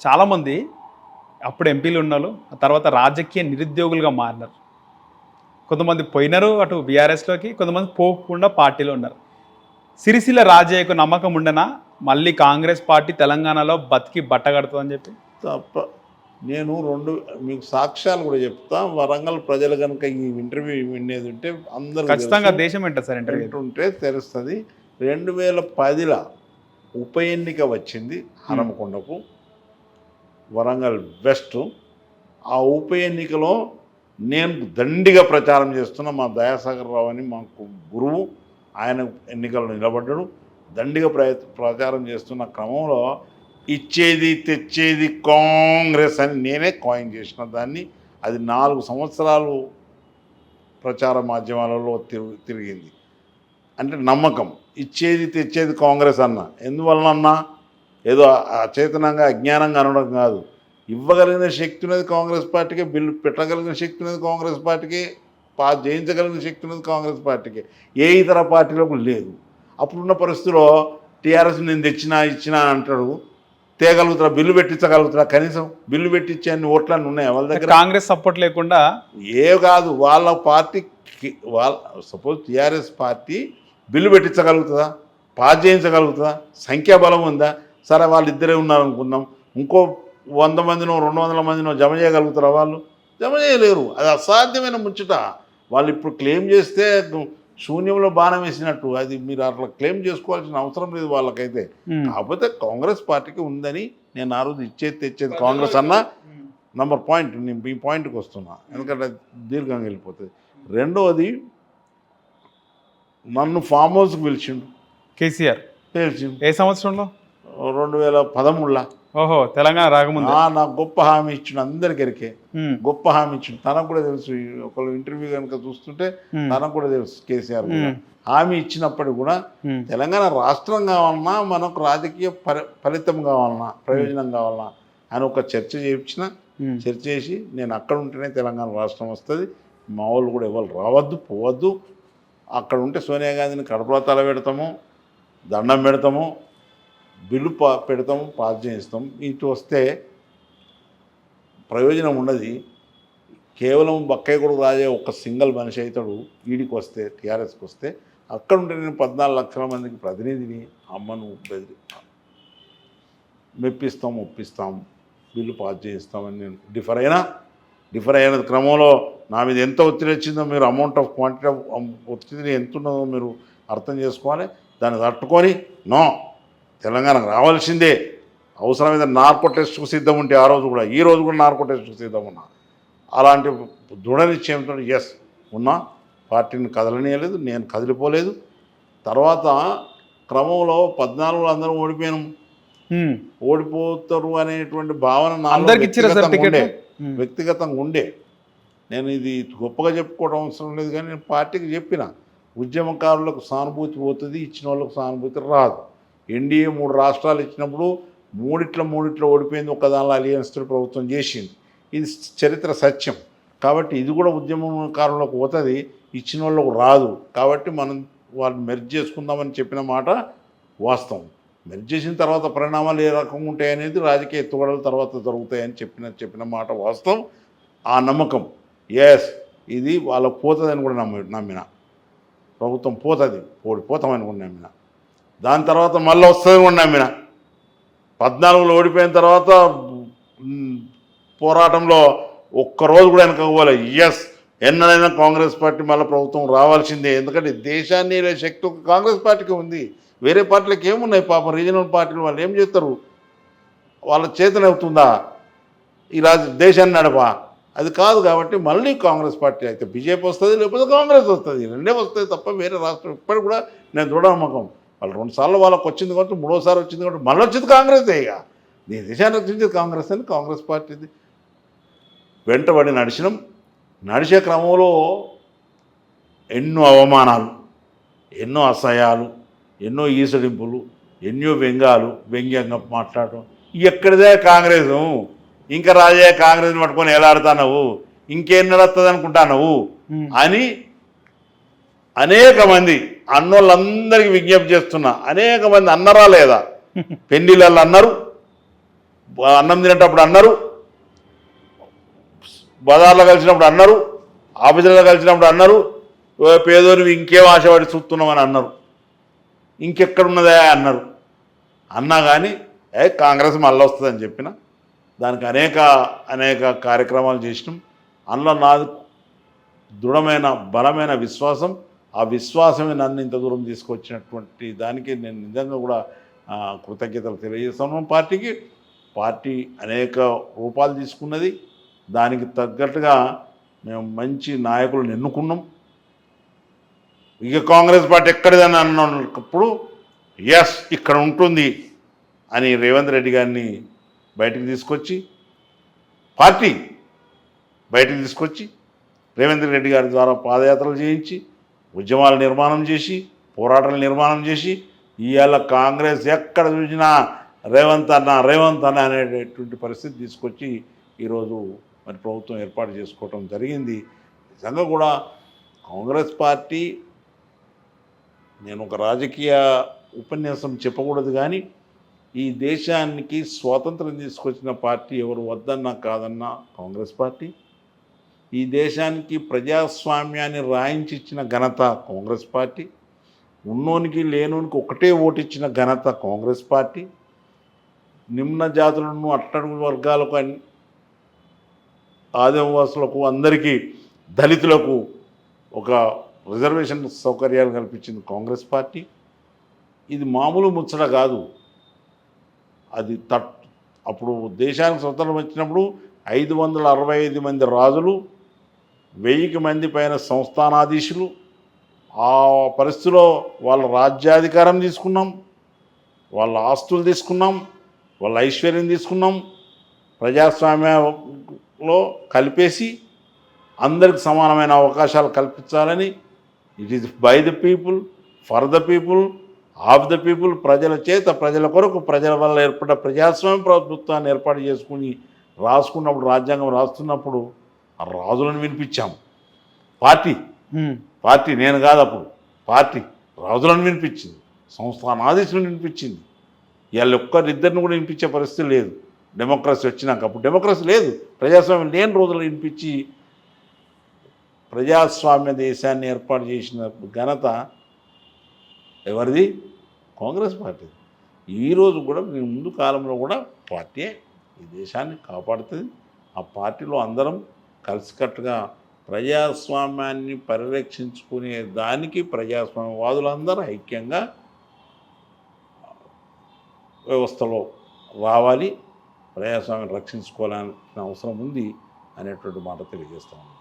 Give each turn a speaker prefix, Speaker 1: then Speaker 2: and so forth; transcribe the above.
Speaker 1: చాలామంది అప్పుడు ఎంపీలు ఉన్నారు, ఆ తర్వాత రాజకీయ నిరుద్యోగులుగా మారినారు. కొంతమంది పోయినారు అటు బీఆర్ఎస్లోకి, కొంతమంది పోకుండా పార్టీలో ఉన్నారు. సిరిసిల్ల రాజయ్యకు నమ్మకం ఉండనా మళ్ళీ కాంగ్రెస్ పార్టీ తెలంగాణలో బతికి బట్టగడుతుందని చెప్పి?
Speaker 2: తప్ప. నేను మీకు సాక్ష్యాలు కూడా చెప్తా. వరంగల్ ప్రజలు కనుక ఈ ఇంటర్వ్యూ వినేది ఉంటే అందరూ
Speaker 1: ఖచ్చితంగా దేశం ఏంటారు సార్ ఇంటర్వ్యూ
Speaker 2: ఉంటే తెలుస్తుంది. 2010లో ఉప ఎన్నిక వచ్చింది హనుమకొండకు, వరంగల్ వెస్ట్. ఆ ఉప ఎన్నికలో నేను దండిగా ప్రచారం చేస్తున్నా. మా దయాసాగర్ రావు అని మాకు గురువు, ఆయన ఎన్నికల్లో నిలబడ్డాడు. దండిగా ప్రచారం చేస్తున్న క్రమంలో ఇచ్చేది తెచ్చేది కాంగ్రెస్ అని నేనే కాయిన్ చేసిన దాన్ని. అది 4 సంవత్సరాలు ప్రచార మాధ్యమాలలో తిరిగింది. అంటే నమ్మకం, ఇచ్చేది తెచ్చేది కాంగ్రెస్ అన్న. ఎందువలనన్నా ఏదో అచేతనంగా అజ్ఞానంగా అనడం కాదు. ఇవ్వగలిగిన శక్తి ఉన్నది కాంగ్రెస్ పార్టీకి, బిల్లు పెట్టగలిగిన శక్తి ఉన్నది కాంగ్రెస్ పార్టీకి, పాస్ చేయించగలిగిన శక్తి ఉన్నది కాంగ్రెస్ పార్టీకి, ఏ ఇతర పార్టీలకు లేదు. అప్పుడున్న పరిస్థితిలో టీఆర్ఎస్ నేను ఇచ్చినా అంటాడు. తేగలుగుతారా? బిల్లు పెట్టించగలుగుతారా? కనీసం బిల్లు పెట్టించే అన్ని ఓట్లన్నీ ఉన్నాయి వాళ్ళ దగ్గర.
Speaker 1: కాంగ్రెస్ సపోర్ట్ లేకుండా
Speaker 2: కాదు, వాళ్ళ పార్టీకి సపోజ్ టీఆర్ఎస్ పార్టీ బిల్లు పెట్టించగలుగుతుందా? పాస్ చేయించగలుగుతుందా? సంఖ్యాబలం ఉందా? సరే వాళ్ళిద్దరే ఉన్నారనుకుందాం, ఇంకో 100 మందినో 200 మందినో జమ చేయగలుగుతారా? వాళ్ళు జమ చేయలేరు. అది అసాధ్యమైన ముచ్చట. వాళ్ళు ఇప్పుడు క్లెయిమ్ చేస్తే శూన్యంలో బాణం వేసినట్టు. అది మీరు అట్లా క్లెయిమ్ చేసుకోవాల్సిన అవసరం లేదు వాళ్ళకైతే. కాకపోతే కాంగ్రెస్ పార్టీకి ఉందని నేను ఆ రోజు ఇచ్చేది తెచ్చేది కాంగ్రెస్ అన్న నంబర్ పాయింట్. నేను ఈ పాయింట్కి వస్తున్నా, ఎందుకంటే దీర్ఘంగా వెళ్ళిపోతుంది. రెండవది, నన్ను ఫామ్ హౌస్కి పిలిచిండు
Speaker 1: కేసీఆర్.
Speaker 2: పిలిచిండు
Speaker 1: ఏ సంవత్సరంలో?
Speaker 2: 2013లో.
Speaker 1: ఓహో, తెలంగాణ రాకముందు.
Speaker 2: నాకు గొప్ప హామీ ఇచ్చిండు, అందరికరికే గొప్ప హామీ ఇచ్చిండు. తనకు కూడా తెలుసు, ఒకళ్ళు ఇంటర్వ్యూ కనుక చూస్తుంటే తనకు కూడా తెలుసు. కేసీఆర్ కూడా హామీ ఇచ్చినప్పటికీ కూడా తెలంగాణ రాష్ట్రం కావాలన్నా, మనకు రాజకీయ ఫలితం కావాలన్నా, ప్రయోజనం కావాలన్నా అని ఒక చర్చ చేసి నేను అక్కడ ఉంటేనే తెలంగాణ రాష్ట్రం వస్తుంది, మా వాళ్ళు కూడా ఎవరు రావద్దు పోవద్దు, అక్కడ ఉంటే సోనియా గాంధీని కడపలో తల పెడతాము, దండం పెడతాము, బిల్లు పెడతాము, పాస్ చేయిస్తాం. ఇటు వస్తే ప్రయోజనం ఉన్నది. కేవలం బక్కయ్య కొడుకు రాజే ఒక సింగిల్ మనిషి అవుతాడు ఈడికి వస్తే, టీఆర్ఎస్కి వస్తే. అక్కడ ఉంటే నేను 14 లక్షల మందికి ప్రతినిధిని, అమ్మను మెప్పిస్తాం, ఒప్పిస్తాం, బిల్లు పాస్ చేయిస్తామని నేను డిఫర్ అయిన క్రమంలో నా మీద ఎంత ఒత్తిడి వచ్చిందో మీరు అమౌంట్ ఆఫ్ క్వాంటిటీ ఆఫ్ ఒత్తిడి ఎంత ఉన్నదో మీరు అర్థం చేసుకోవాలి. దాన్ని తట్టుకొని నో, తెలంగాణకు రావాల్సిందే, అవసరమైన నార్కో టెస్ట్కు సిద్ధం ఉంటే ఆ రోజు కూడా, ఈ రోజు కూడా నార్కో టెస్ట్కు సిద్ధం ఉన్నా. అలాంటి దృఢ నిశ్చయంతో ఎస్ ఉన్నా. పార్టీని కదలనీయలేదు, నేను కదిలిపోలేదు. తర్వాత క్రమంలో 14లో అందరం ఓడిపోతారు అనేటువంటి భావన నాలో వ్యక్తిగతంగా ఉండే. నేను ఇది గొప్పగా చెప్పుకోవడం అవసరం లేదు, కానీ నేను పార్టీకి చెప్పిన, ఉద్యమకారులకు సానుభూతి పోతుంది, ఇచ్చిన వాళ్ళకు సానుభూతి రాదు. ఎన్డీఏ 3 రాష్ట్రాలు ఇచ్చినప్పుడు మూడిట్లో ఓడిపోయింది, ఒకదానిలో అలియన్స్ ప్రభుత్వం చేసింది. ఇది చరిత్ర సత్యం. కాబట్టి ఇది కూడా ఉద్యమకారులకు పోతుంది, ఇచ్చిన వాళ్ళకు రాదు. కాబట్టి మనం వాళ్ళని మెర్జ్ చేసుకుందామని చెప్పిన మాట వాస్తవం. మెర్జ్ చేసిన తర్వాత పరిణామాలు ఏ రకంగా ఉంటాయనేది రాజకీయ ఎత్తుగడల తర్వాత జరుగుతాయని చెప్పిన మాట వాస్తవం. ఆ నమ్మకం ఎస్, ఇది వాళ్ళకు పోతుందని కూడా నమ్మిన. ప్రభుత్వం ఓడిపోతామని కూడా నమ్మిన. దాని తర్వాత మళ్ళీ వస్తుందని కూడా నమ్మిన. 14లో ఓడిపోయిన తర్వాత పోరాటంలో ఒక్కరోజు కూడా వెనకపోలే. ఎస్, ఎన్నడైనా కాంగ్రెస్ పార్టీ మళ్ళీ ప్రభుత్వం రావాల్సిందే. ఎందుకంటే దేశాన్ని శక్తి కాంగ్రెస్ పార్టీకి ఉంది, వేరే పార్టీలకు ఏమున్నాయి? పాపం రీజనల్ పార్టీలు వాళ్ళు ఏం చేస్తారు? వాళ్ళ చేతనవుతుందా ఈ దేశాన్ని నడపా? అది కాదు. కాబట్టి మళ్ళీ కాంగ్రెస్ పార్టీ అయితే బీజేపీ వస్తుంది, లేకపోతే కాంగ్రెస్ వస్తుంది, రెండే వస్తుంది తప్ప వేరే రాష్ట్రం ఇప్పటికి కూడా నేను దృఢ నమ్మకం. వాళ్ళు 2 సార్లు వాళ్ళకి వచ్చింది కాబట్టి, 3ఓసారి వచ్చింది కాబట్టి మళ్ళీ వచ్చింది కాంగ్రెస్. ఇక నీ దేశాన్ని రక్షించేది కాంగ్రెస్ అని కాంగ్రెస్ పార్టీది వెంటబడి నడిచే క్రమంలో ఎన్నో అవమానాలు, ఎన్నో అసహ్యాలు, ఎన్నో ఈసడింపులు, ఎన్నో వ్యంగ్యంగా మాట్లాడటం. ఎక్కడిదే కాంగ్రెస్, ఇంకా రాజయ్య కాంగ్రెస్ని పట్టుకొని ఎలాడుతున్నావు, ఇంకేం నడుస్తుంది అనుకుంటున్నావు అని అనేక మంది అన్నోళ్ళందరికీ విజ్ఞప్తి చేస్తున్నా. అనేక మంది అన్నరా లేదా? పెళ్లిళ్ళు అన్నారు, అన్నం తినేటప్పుడు అన్నారు, బజార్లో కలిసినప్పుడు అన్నారు, ఆఫీసులో కలిసినప్పుడు అన్నారు, పేదోని ఇంకేం ఆశపడి చూస్తున్నామని అన్నారు, ఇంకెక్కడున్నదా అన్నారు. అన్నా కానీ కాంగ్రెస్ మళ్ళీ వస్తుందని చెప్పిన దానికి అనేక కార్యక్రమాలు చేసినాం. అందులో నాది దృఢమైన బలమైన విశ్వాసం. ఆ విశ్వాసమే నన్ను ఇంత దూరం తీసుకొచ్చినటువంటి దానికి నేను నిజంగా కూడా కృతజ్ఞతలు తెలియజేస్తున్నాం. పార్టీ అనేక రూపాలు తీసుకున్నది. దానికి తగ్గట్టుగా మేము మంచి నాయకులను ఎన్నుకున్నాం. ఇక కాంగ్రెస్ పార్టీ ఎక్కడిదని అన్నప్పుడు ఎస్ ఇక్కడ ఉంటుంది అని రేవంత్ రెడ్డి గారిని బయటికి తీసుకొచ్చి రేవంత్ రెడ్డి గారి ద్వారా పాదయాత్రలు చేయించి, ఉద్యమాల నిర్మాణం చేసి, పోరాటాల నిర్మాణం చేసి, ఇవాళ కాంగ్రెస్ ఎక్కడ చూసినా రేవంత్ అన్న అనేటటువంటి పరిస్థితి తీసుకొచ్చి ఈరోజు మరి ప్రభుత్వం ఏర్పాటు చేసుకోవటం జరిగింది. నిజంగా కూడా కాంగ్రెస్ పార్టీ, నేను ఒక రాజకీయ ఉపన్యాసం చెప్పకూడదు కానీ ఈ దేశానికి స్వాతంత్రం తీసుకొచ్చిన పార్టీ ఎవరు వద్దన్నా కాదన్నా కాంగ్రెస్ పార్టీ. ఈ దేశానికి ప్రజాస్వామ్యాన్ని రాయించి ఇచ్చిన ఘనత కాంగ్రెస్ పార్టీ. ఉన్నోనికి లేనోనికి ఒకటే ఓటు ఇచ్చిన ఘనత కాంగ్రెస్ పార్టీ. నిమ్న జాతులను, అట్టడుగు వర్గాలకు, ఆదివాసులకు, అందరికీ, దళితులకు ఒక రిజర్వేషన్ సౌకర్యాలు కల్పించింది కాంగ్రెస్ పార్టీ. ఇది మామూలు ముచ్చట కాదు. అది అప్పుడు దేశానికి స్వతంత్రం వచ్చినప్పుడు 565 మంది రాజులు, 1000 మంది పైన సంస్థానాధీశులు. ఆ పరిస్థితిలో వాళ్ళ రాజ్యాధికారం తీసుకున్నాం, వాళ్ళ ఆస్తులు తీసుకున్నాం, వాళ్ళ ఐశ్వర్యం తీసుకున్నాం. ప్రజాస్వామ్యంలో కలిపేసి అందరికి సమానమైన అవకాశాలు కల్పించాలని, it is by the people, for the people, of the people, ప్రజల చేత, ప్రజల కొరకు, ప్రజల వల్ల ఏర్పడ్డ ప్రజాస్వామ్య ప్రభుత్వాన్ని ఏర్పాటు చేసుకుని రాసుకున్నప్పుడు, రాజ్యాంగం రాస్తున్నప్పుడు ఆ రాజులను వినిపించాం. పార్టీ నేను కాదు, అప్పుడు పార్టీ రాజులను వినిపించింది, సంస్థానాధీశులను వినిపించింది. వీళ్ళ ఒక్కరిద్దరిని కూడా వినిపించే పరిస్థితి లేదు డెమోక్రసీ వచ్చినాక. అప్పుడు డెమోక్రసీ లేదు, ప్రజాస్వామ్యం లేని రోజులు వినిపించి ప్రజాస్వామ్య దేశాన్ని ఏర్పాటు చేసిన ఘనత ఎవరిది? కాంగ్రెస్ పార్టీ. ఈరోజు కూడా ముందు కాలంలో కూడా పార్టీయే ఈ దేశాన్ని కాపాడుతుంది. ఆ పార్టీలో అందరం కలిసికట్టుగా ప్రజాస్వామ్యాన్ని పరిరక్షించుకునే దానికి ప్రజాస్వామ్యవాదులందరూ ఐక్యంగా వ్యవస్థలో రావాలి, ప్రజాస్వామ్యం రక్షించుకోవాల్సిన అవసరం ఉంది అనేటువంటి మాట తెలియజేస్తాను.